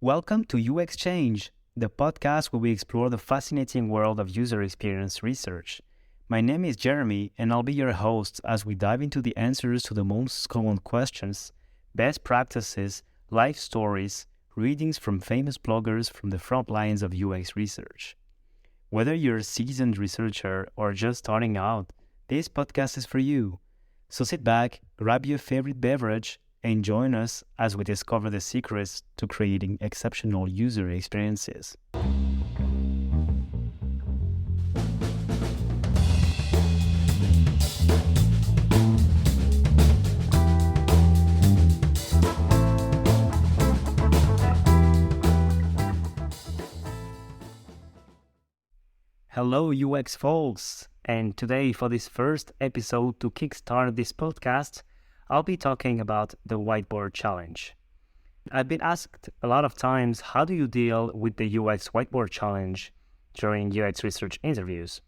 Welcome to UX Change, the podcast where we explore the fascinating world of user experience research. My name is Jeremy, and I'll be your host as we dive into the answers to the most common questions, best practices, life stories, readings from famous bloggers from the front lines of UX research. Whether you're a seasoned researcher or just starting out, this podcast is for you. So sit back, grab your favorite beverage, and join us as we discover the secrets to creating exceptional user experiences. Hello UX folks, and today for this first episode to kickstart this podcast, I'll be talking about the Whiteboard Challenge. I've been asked a lot of times, how do you deal with the UX Whiteboard Challenge during UX research interviews?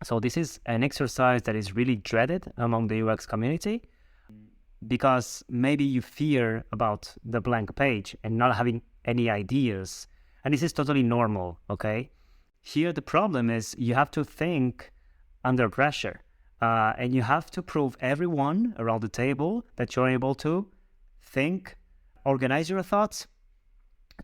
So this is an exercise that is really dreaded among the UX community because maybe you fear about the blank page and not having any ideas. And this is totally normal, okay? Here the problem is you have to think under pressure. And you have to prove everyone around the table that you're able to think, organize your thoughts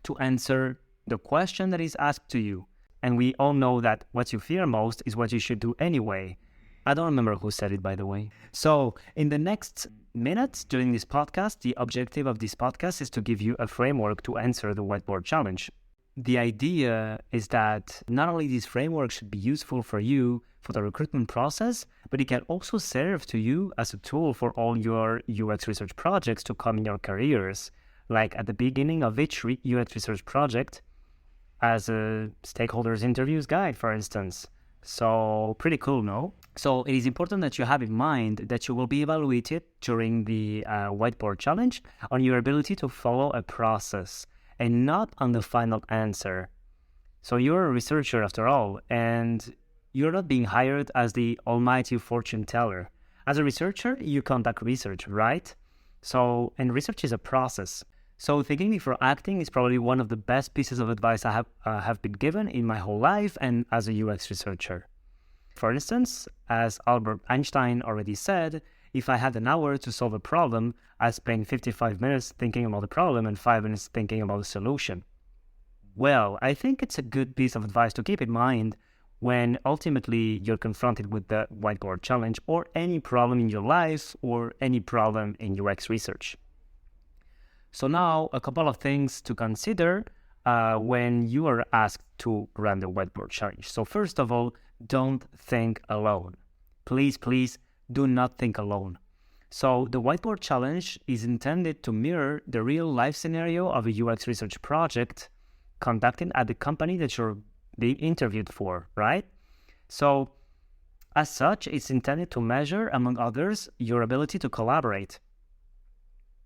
to answer the question that is asked to you. And we all know that what you fear most is what you should do anyway. I don't remember who said it, by the way. So in the next minutes during this podcast, the objective of this podcast is to give you a framework to answer the Whiteboard Challenge. The idea is that not only this framework should be useful for you for the recruitment process, but it can also serve to you as a tool for all your UX research projects to come in your careers. Like at the beginning of each UX research project, as a stakeholders interviews guide, for instance. So pretty cool, no? So it is important that you have in mind that you will be evaluated during the Whiteboard Challenge on your ability to follow a process and not on the final answer. So you're a researcher after all, and you're not being hired as the almighty fortune teller. As a researcher, you conduct research, right? And research is a process. So thinking before acting is probably one of the best pieces of advice I have been given in my whole life and as a UX researcher. For instance, as Albert Einstein already said, if I had an hour to solve a problem, I'd spend 55 minutes thinking about the problem and 5 minutes thinking about the solution. Well, I think it's a good piece of advice to keep in mind when ultimately you're confronted with the Whiteboard Challenge or any problem in your life or any problem in UX research. So now, a couple of things to consider when you are asked to run the Whiteboard Challenge. So first of all, don't think alone. Please, do not think alone. So the Whiteboard Challenge is intended to mirror the real life scenario of a UX research project conducted at the company that you're being interviewed for, right? So as such, it's intended to measure, among others, your ability to collaborate.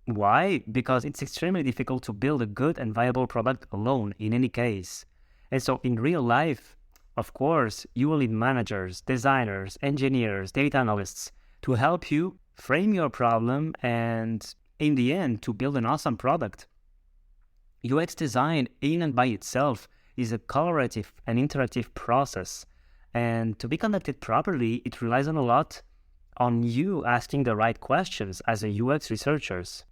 Why? Because it's extremely difficult to build a good and viable product alone in any case. And so in real life, of course, you will need managers, designers, engineers, data analysts to help you frame your problem and, in the end, to build an awesome product. UX design, in and by itself, is a collaborative and interactive process. And to be conducted properly, it relies on a lot on you asking the right questions as a UX researchers.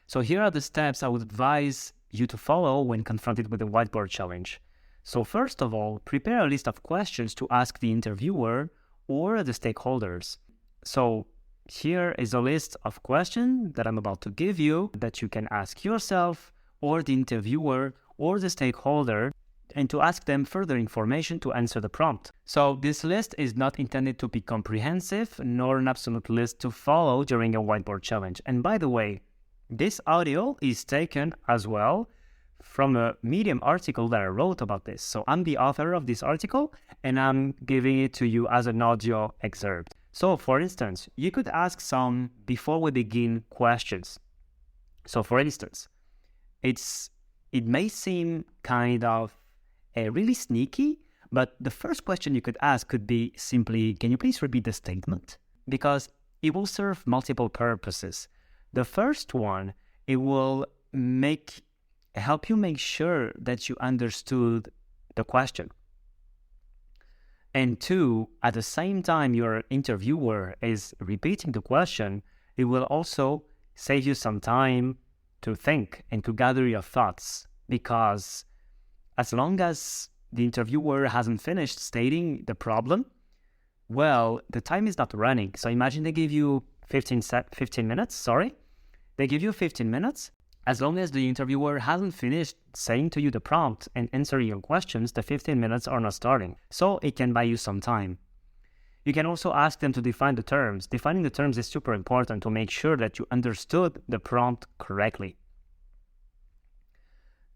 So here are the steps I would advise you to follow when confronted with the Whiteboard Challenge. So first of all, prepare a list of questions to ask the interviewer or the stakeholders. So here is a list of questions that I'm about to give you that you can ask yourself or the interviewer or the stakeholder and to ask them further information to answer the prompt. So this list is not intended to be comprehensive nor an absolute list to follow during a Whiteboard Challenge. And by the way, this audio is taken as well from a Medium article that I wrote about this. So I'm the author of this article and I'm giving it to you as an audio excerpt. So for instance, you could ask some before we begin questions. So for instance, it may seem kind of really sneaky, but the first question you could ask could be simply, can you please repeat the statement? Because it will serve multiple purposes. The first one, it will make help you make sure that you understood the question. And two, at the same time your interviewer is repeating the question, it will also save you some time to think and to gather your thoughts, because as long as the interviewer hasn't finished stating the problem, well, the time is not running. So imagine they give you 15 minutes. They give you 15 minutes. As long as the interviewer hasn't finished saying to you the prompt and answering your questions, the 15 minutes are not starting. So it can buy you some time. You can also ask them to define the terms. Defining the terms is super important to make sure that you understood the prompt correctly.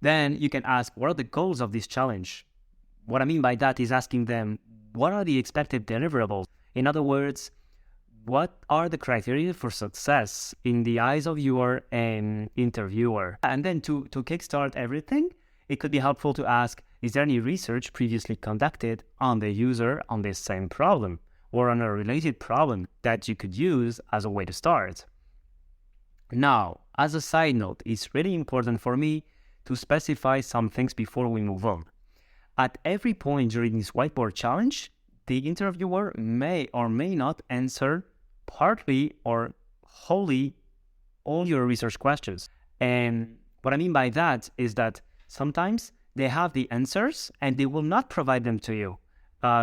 Then you can ask, what are the goals of this challenge? What I mean by that is asking them, what are the expected deliverables? In other words, what are the criteria for success in the eyes of your interviewer? And then to kickstart everything, it could be helpful to ask, is there any research previously conducted on the user on this same problem or on a related problem that you could use as a way to start? Now, as a side note, it's really important for me to specify some things before we move on. At every point during this whiteboard challenge, the interviewer may or may not answer partly or wholly all your research questions. And what I mean by that is that sometimes they have the answers and they will not provide them to you,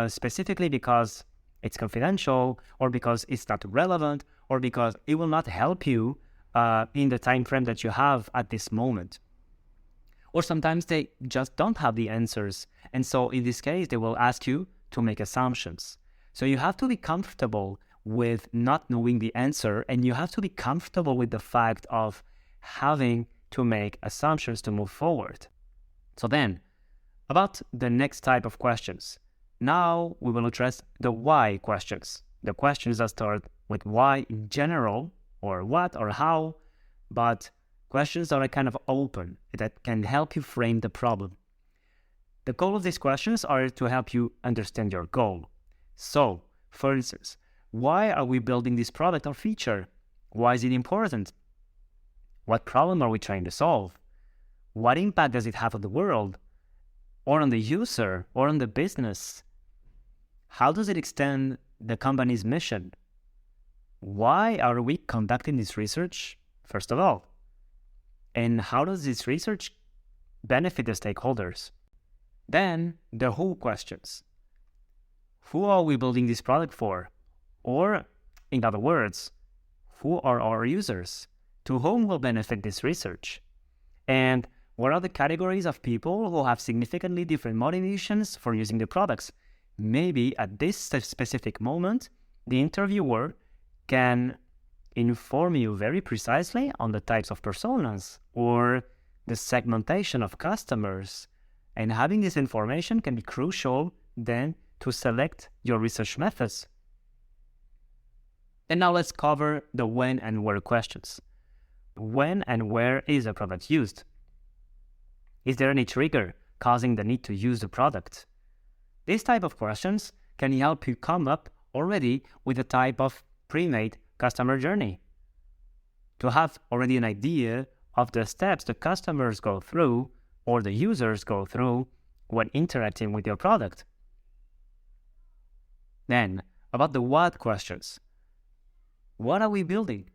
specifically because it's confidential, or because it's not relevant, or because it will not help you in the time frame that you have at this moment. Or sometimes they just don't have the answers. And so in this case, they will ask you to make assumptions. So you have to be comfortable with not knowing the answer, and you have to be comfortable with the fact of having to make assumptions to move forward. So then, about the next type of questions. Now we will address the why questions. The questions that start with why in general, or what or how, but questions that are kind of open, that can help you frame the problem. The goal of these questions are to help you understand your goal. So, for instance, why are we building this product or feature? Why is it important? What problem are we trying to solve? What impact does it have on the world, or on the user, or on the business? How does it extend the company's mission? Why are we conducting this research, first of all? And how does this research benefit the stakeholders? Then, the who questions. Who are we building this product for? Or, in other words, who are our users? To whom will benefit this research? And what are the categories of people who have significantly different motivations for using the products? Maybe at this specific moment, the interviewer can inform you very precisely on the types of personas or the segmentation of customers. And having this information can be crucial then to select your research methods. And now let's cover the when and where questions. When and where is a product used? Is there any trigger causing the need to use the product? These type of questions can help you come up already with a type of pre-made customer journey, to have already an idea of the steps the customers go through or the users go through when interacting with your product. Then, about the what questions. What are we building?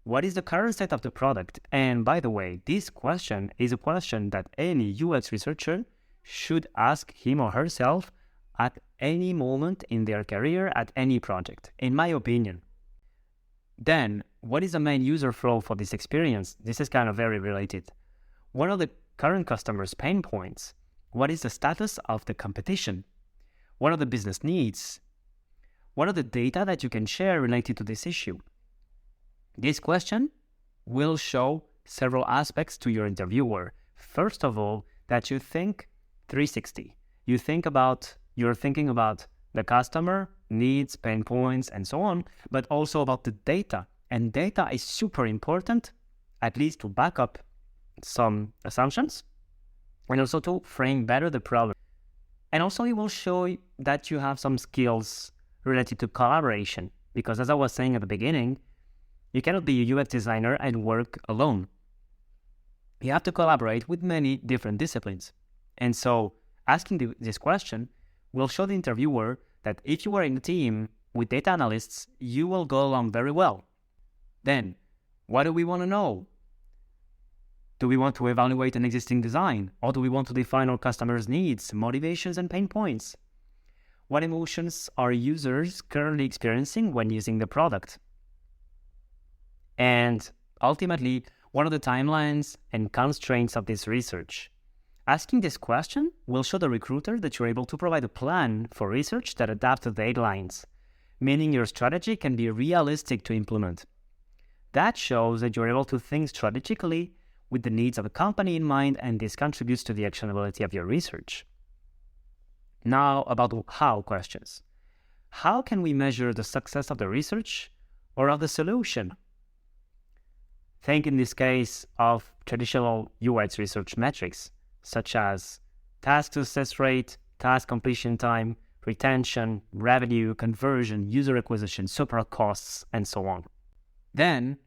What is the current state of the product? And by the way, this question is a question that any UX researcher should ask him or herself at any moment in their career, at any project, in my opinion. Then, what is the main user flow for this experience? This is kind of very related. What are the current customers' pain points? What is the status of the competition? What are the business needs? What are the data that you can share related to this issue? This question will show several aspects to your interviewer. First of all, that you think 360. You're thinking about the customer, needs, pain points, and so on, but also about the data. And data is super important, at least to back up some assumptions, and also to frame better the problem. And also it will show that you have some skills related to collaboration, because as I was saying at the beginning, you cannot be a UX designer and work alone. you have to collaborate with many different disciplines. And so asking this question will show the interviewer that if you are in a team with data analysts, you will go along very well. Then, what do we want to know? Do we want to evaluate an existing design? Or do we want to define our customers' needs, motivations, and pain points? What emotions are users currently experiencing when using the product? And ultimately, what are the timelines and constraints of this research? Asking this question will show the recruiter that you're able to provide a plan for research that adapts to deadlines, meaning your strategy can be realistic to implement. That shows that you're able to think strategically with the needs of a company in mind, and this contributes to the actionability of your research. Now about how questions. How can we measure the success of the research or of the solution? Think in this case of traditional UX research metrics, such as task success rate, task completion time, retention, revenue, conversion, user acquisition, support costs, and so on. Then,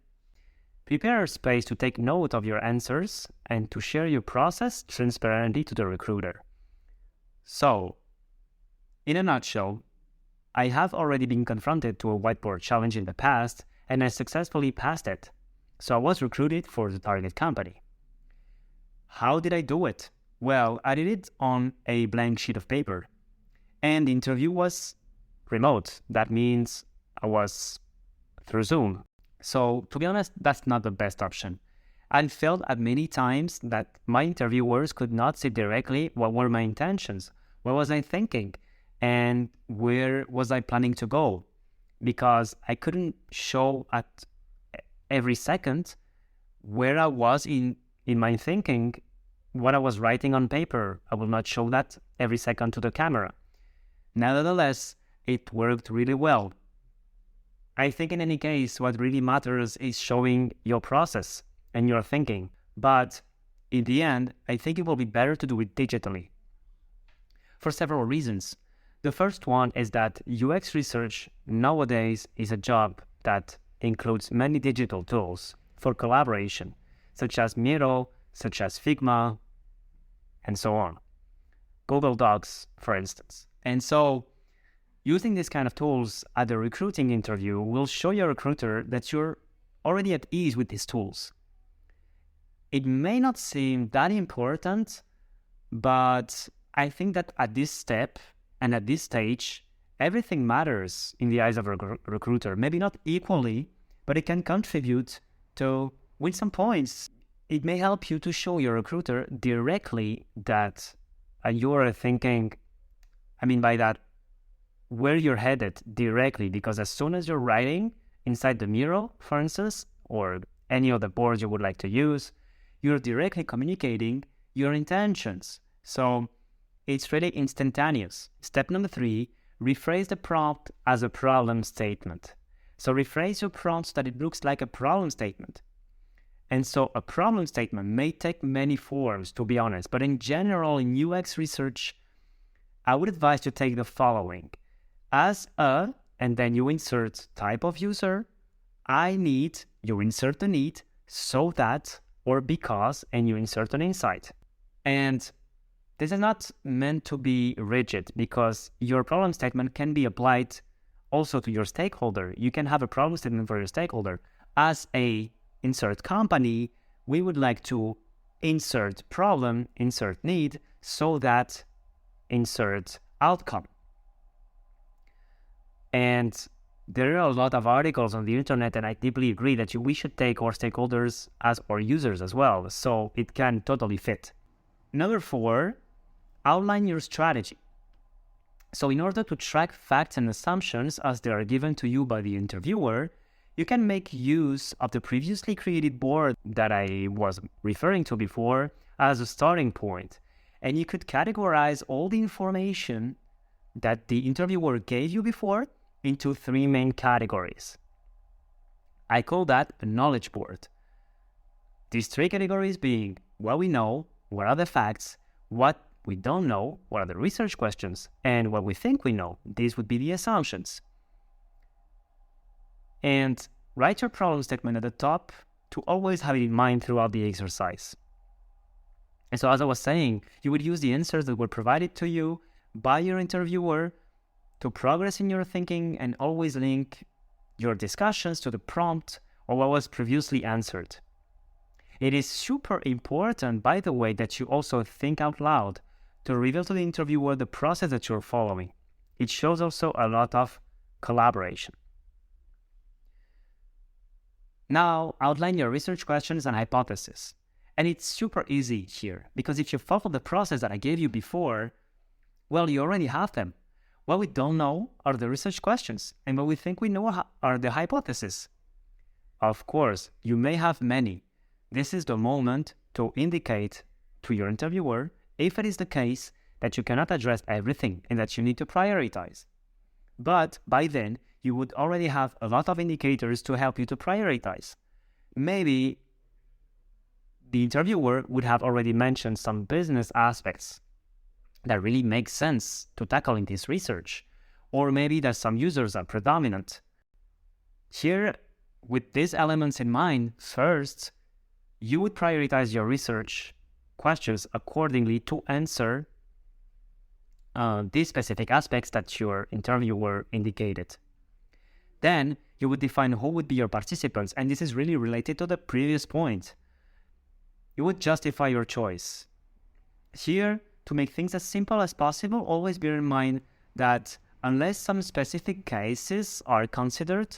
prepare a space to take note of your answers and to share your process transparently to the recruiter. So, in a nutshell, I have already been confronted to a whiteboard challenge in the past, and I successfully passed it. So I was recruited for the target company. How did I do it? Well, I did it on a blank sheet of paper. And the interview was remote. That means I was through Zoom. So to be honest, that's not the best option. I felt at many times that my interviewers could not see directly what were my intentions, what was I thinking, and where was I planning to go, because I couldn't show at every second where I was in my thinking, what I was writing on paper. I will not show that every second to the camera. Nevertheless, it worked really well. I think in any case, what really matters is showing your process and your thinking. But in the end, I think it will be better to do it digitally for several reasons. The first one is that UX research nowadays is a job that includes many digital tools for collaboration, such as Miro, such as Figma, and so on. Google Docs, for instance. And so, using these kind of tools at the recruiting interview will show your recruiter that you're already at ease with these tools. It may not seem that important, but I think that at this step and at this stage, everything matters in the eyes of a recruiter. Maybe not equally, but it can contribute to win some points. It may help you to show your recruiter directly that you're thinking, by that, where you're headed directly, because as soon as you're writing inside the Miro, for instance, or any of the boards you would like to use, you're directly communicating your intentions. So it's really instantaneous. Step number 3, rephrase the prompt as a problem statement. So rephrase your prompt so that it looks like a problem statement. And so a problem statement may take many forms, to be honest, but in general, in UX research, I would advise to take the following. As a, and then you insert type of user, I need, you insert the need, so that, or because, and you insert an insight. And this is not meant to be rigid, because your problem statement can be applied also to your stakeholder. You can have a problem statement for your stakeholder. As a insert company, we would like to insert problem, insert need, so that insert outcome. And there are a lot of articles on the internet, and I deeply agree that we should take our stakeholders as our users as well, so it can totally fit. Number 4, outline your strategy. So in order to track facts and assumptions as they are given to you by the interviewer, you can make use of the previously created board that I was referring to before as a starting point. And you could categorize all the information that the interviewer gave you before into 3 main categories. I call that a knowledge board. These 3 categories being what we know, what are the facts, what we don't know, what are the research questions, and what we think we know. These would be the assumptions. And write your problem statement at the top to always have it in mind throughout the exercise. And so as I was saying, you would use the answers that were provided to you by your interviewer to progress in your thinking and always link your discussions to the prompt or what was previously answered. It is super important, by the way, that you also think out loud to reveal to the interviewer the process that you're following. It shows also a lot of collaboration. Now, outline your research questions and hypotheses. And it's super easy here, because if you follow the process that I gave you before, well, you already have them. What we don't know are the research questions, and what we think we know are the hypotheses. Of course, you may have many. This is the moment to indicate to your interviewer if it is the case that you cannot address everything and that you need to prioritize. But by then, you would already have a lot of indicators to help you to prioritize. Maybe the interviewer would have already mentioned some business aspects that really make sense to tackle in this research. Or maybe that some users are predominant. Here, with these elements in mind, first, you would prioritize your research questions accordingly to answer these specific aspects that your interviewer indicated. Then you would define who would be your participants, and this is really related to the previous point. You would justify your choice. Here, to make things as simple as possible, always bear in mind that unless some specific cases are considered,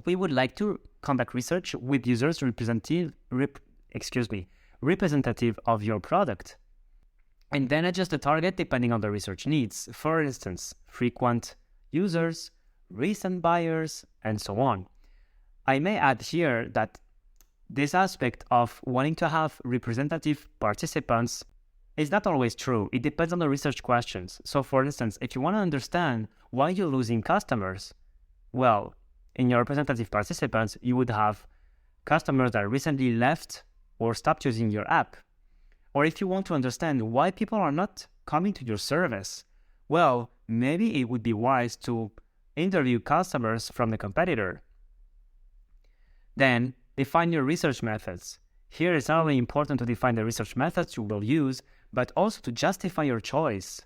we would like to conduct research with users representative of your product. And then adjust the target depending on the research needs. For instance, frequent users, recent buyers, and so on. I may add here that this aspect of wanting to have representative participants is not always true. It depends on the research questions. So for instance, if you want to understand why you're losing customers, well, in your representative participants, you would have customers that recently left or stopped using your app. Or if you want to understand why people are not coming to your service, well, maybe it would be wise to interview customers from the competitor. Then, define your research methods. Here it's not only important to define the research methods you will use, but also to justify your choice.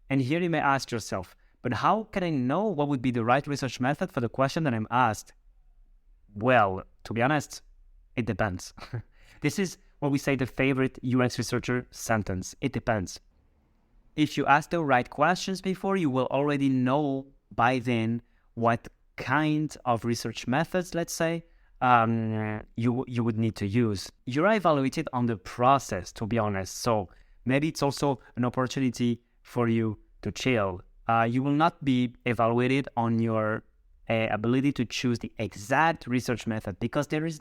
And here you may ask yourself, but how can I know what would be the right research method for the question that I'm asked? Well, to be honest, it depends. This is what we say the favorite UX researcher sentence. It depends. If you ask the right questions before, you will already know by then what kind of research methods, let's say, you would need to use. You're evaluated on the process, to be honest. So maybe it's also an opportunity for you to chill. You will not be evaluated on your ability to choose the exact research method, because there is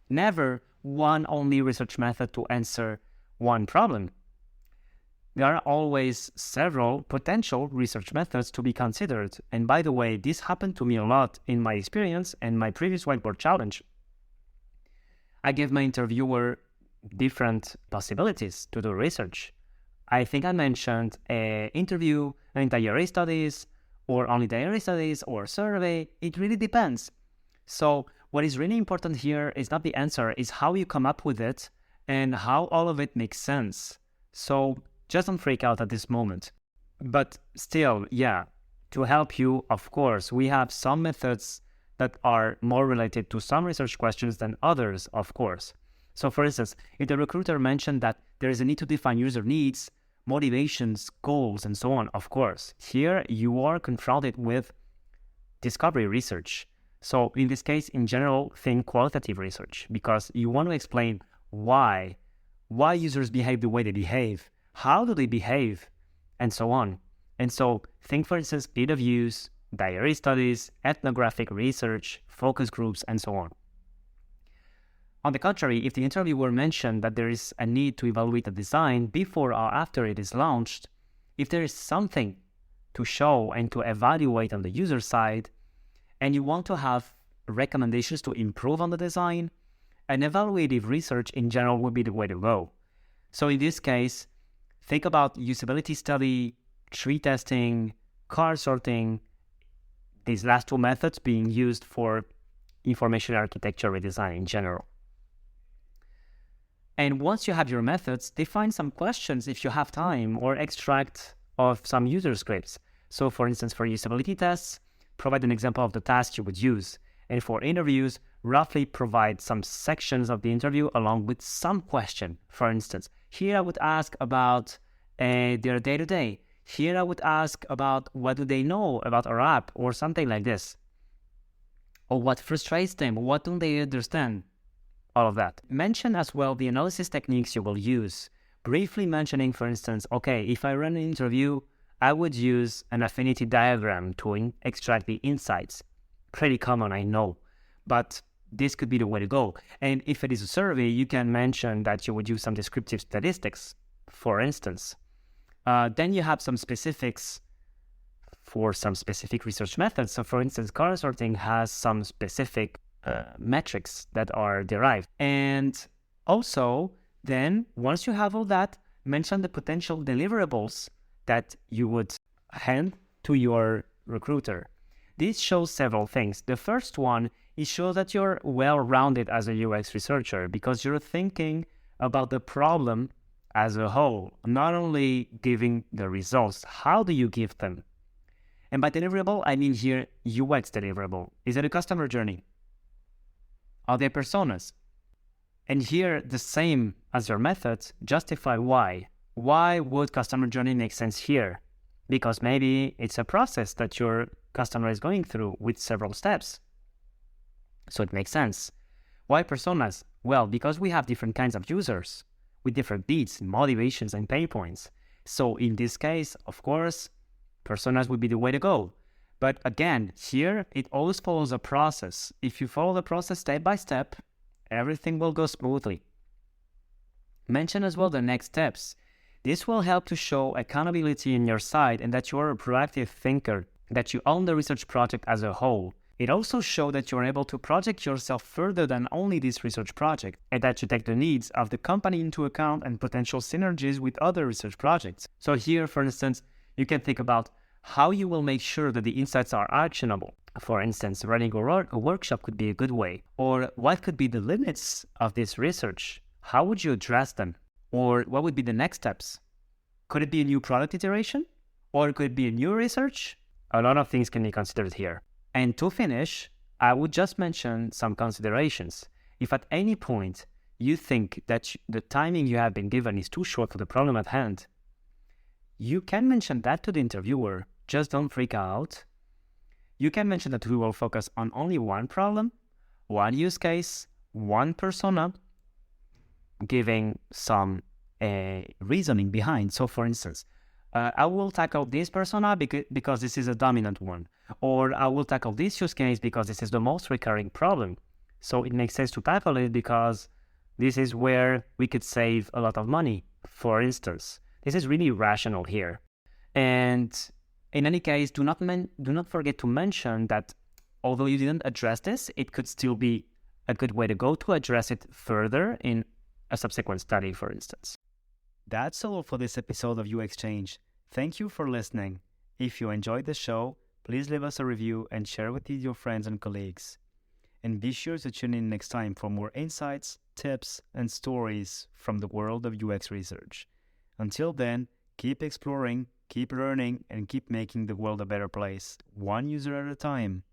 never one only research method to answer one problem. There are always several potential research methods to be considered. And by the way, this happened to me a lot in my experience and my previous whiteboard challenge. I gave my interviewer different possibilities to do research. I think I mentioned interview and diary studies, or only diary studies, or survey. It really depends. So what is really important here is not the answer, is how you come up with it and how all of it makes sense. So just don't freak out at this moment. But still, yeah, to help you, of course, we have some methods that are more related to some research questions than others, of course. So for instance, if the recruiter mentioned that there is a need to define user needs, motivations, goals, and so on, of course, here you are confronted with discovery research. So in this case, in general, think qualitative research, because you want to explain why users behave the way they behave, how do they behave, and so on. And so think, for instance, speed of use, diary studies, ethnographic research, focus groups, and so on. On the contrary, if the interviewer mentioned that there is a need to evaluate a design before or after it is launched, if there is something to show and to evaluate on the user side, and you want to have recommendations to improve on the design, an evaluative research in general would be the way to go. So in this case, think about usability study, tree testing, card sorting, these last two methods being used for information architecture redesign in general. And once you have your methods, define some questions if you have time, or extract of some user scripts. So for instance, for usability tests, provide an example of the task you would use. And for interviews, roughly provide some sections of the interview along with some question. For instance, here I would ask about their day-to-day. Here I would ask about what do they know about our app or something like this. Or what frustrates them, what don't they understand? All of that. Mention as well the analysis techniques you will use. Briefly mentioning, for instance, okay, if I run an interview, I would use an affinity diagram to extract the insights. Pretty common, I know, but this could be the way to go. And if it is a survey, you can mention that you would use some descriptive statistics, for instance. Then you have some specifics for some specific research methods. So for instance, color sorting has some specific metrics that are derived. And also, then once you have all that, mention the potential deliverables that you would hand to your recruiter. This shows several things. The first one is show that you're well-rounded as a UX researcher because you're thinking about the problem as a whole, not only giving the results. How do you give them? And by deliverable, I mean here UX deliverable. Is it a customer journey? Are there personas? And here, the same as your methods, justify why. Why would customer journey make sense here? Because maybe it's a process that your customer is going through with several steps. So it makes sense. Why personas? Well, because we have different kinds of users with different needs, motivations, and pain points. So in this case, of course, personas would be the way to go. But again, here, it always follows a process. If you follow the process step by step, everything will go smoothly. Mention as well the next steps. This will help to show accountability in your side and that you are a proactive thinker, that you own the research project as a whole. It also shows that you're able to project yourself further than only this research project, and that you take the needs of the company into account and potential synergies with other research projects. So here, for instance, you can think about how you will make sure that the insights are actionable. For instance, running a workshop could be a good way. Or what could be the limits of this research? How would you address them? Or what would be the next steps? Could it be a new product iteration? Or could it be a new research? A lot of things can be considered here. And to finish, I would just mention some considerations. If at any point you think that the timing you have been given is too short for the problem at hand, you can mention that to the interviewer. Just don't freak out. You can mention that we will focus on only one problem, one use case, one persona, giving some reasoning behind. So for instance, I will tackle this persona because this is a dominant one. Or I will tackle this use case because this is the most recurring problem. So it makes sense to tackle it because this is where we could save a lot of money, for instance. This is really rational here. And in any case, do not forget to mention that although you didn't address this, it could still be a good way to go to address it further in a subsequent study, for instance. That's all for this episode of UX Change. Thank you for listening. If you enjoyed the show, please leave us a review and share with your friends and colleagues. And be sure to tune in next time for more insights, tips, and stories from the world of UX research. Until then, keep exploring, keep learning, and keep making the world a better place, one user at a time.